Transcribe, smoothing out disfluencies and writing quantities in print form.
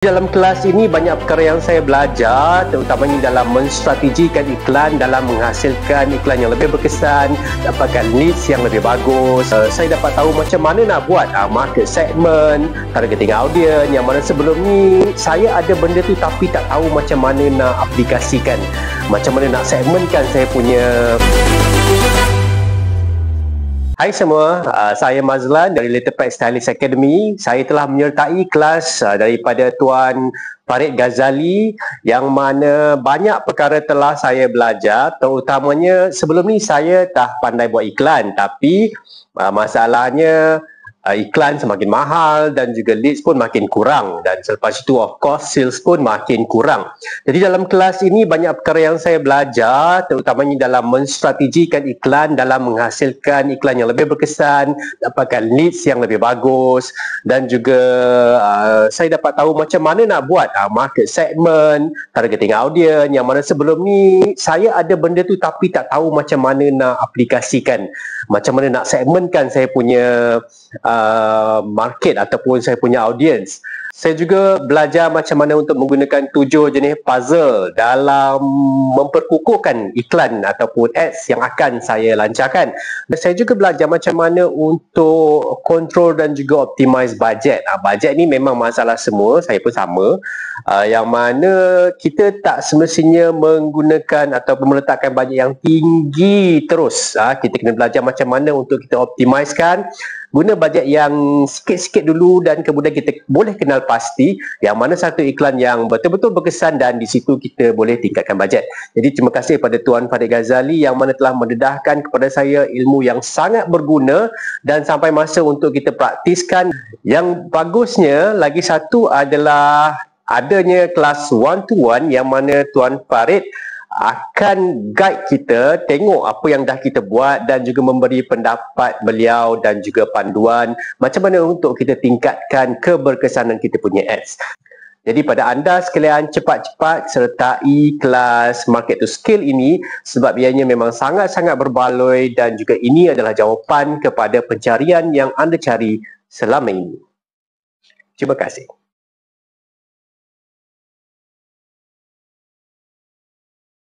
Dalam kelas ini banyak perkara yang saya belajar, terutamanya dalam menstrategikan iklan, dalam menghasilkan iklan yang lebih berkesan, dapatkan leads yang lebih bagus. Saya dapat tahu macam mana nak buat market segment, targeting audience, yang mana sebelum ni saya ada benda tu tapi tak tahu macam mana nak aplikasikan, macam mana nak segmentkan saya punya. Hai semua, saya Mazlan dari Letterpad Stylist Academy. Saya telah menyertai kelas daripada Tuan Farid Ghazali yang mana banyak perkara telah saya belajar, terutamanya sebelum ni saya dah pandai buat iklan tapi masalahnya iklan semakin mahal dan juga leads pun makin kurang, dan selepas itu of course sales pun makin kurang. Jadi dalam kelas ini banyak perkara yang saya belajar, terutamanya dalam menstrategikan iklan, dalam menghasilkan iklan yang lebih berkesan, dapatkan leads yang lebih bagus, dan juga saya dapat tahu macam mana nak buat market segment, targeting audience, yang mana sebelum ni saya ada benda tu tapi tak tahu macam mana nak aplikasikan, macam mana nak segmentkan saya punya market ataupun saya punya audience. Saya juga belajar macam mana untuk menggunakan 7 jenis puzzle dalam memperkukuhkan iklan ataupun ads yang akan saya lancarkan. Dan saya juga belajar macam mana untuk control dan juga optimize budget. Budget ni memang masalah semua, saya pun sama. Yang mana kita tak semestinya menggunakan ataupun meletakkan budget yang tinggi terus. Kita kena belajar macam mana untuk kita optimizekan, guna budget yang sikit-sikit dulu, dan kemudian kita boleh kenal pasti yang mana satu iklan yang betul-betul berkesan, dan di situ kita boleh tingkatkan budget. Jadi terima kasih kepada Tuan Farid Ghazali yang mana telah mendedahkan kepada saya ilmu yang sangat berguna dan sampai masa untuk kita praktiskan. Yang bagusnya lagi satu adalah adanya kelas one-to-one yang mana Tuan Farid akan guide kita tengok apa yang dah kita buat dan juga memberi pendapat beliau dan juga panduan macam mana untuk kita tingkatkan keberkesanan kita punya ads. Jadi pada anda sekalian, cepat-cepat sertai kelas Market to Scale ini sebab ianya memang sangat-sangat berbaloi dan juga ini adalah jawapan kepada pencarian yang anda cari selama ini. Terima kasih.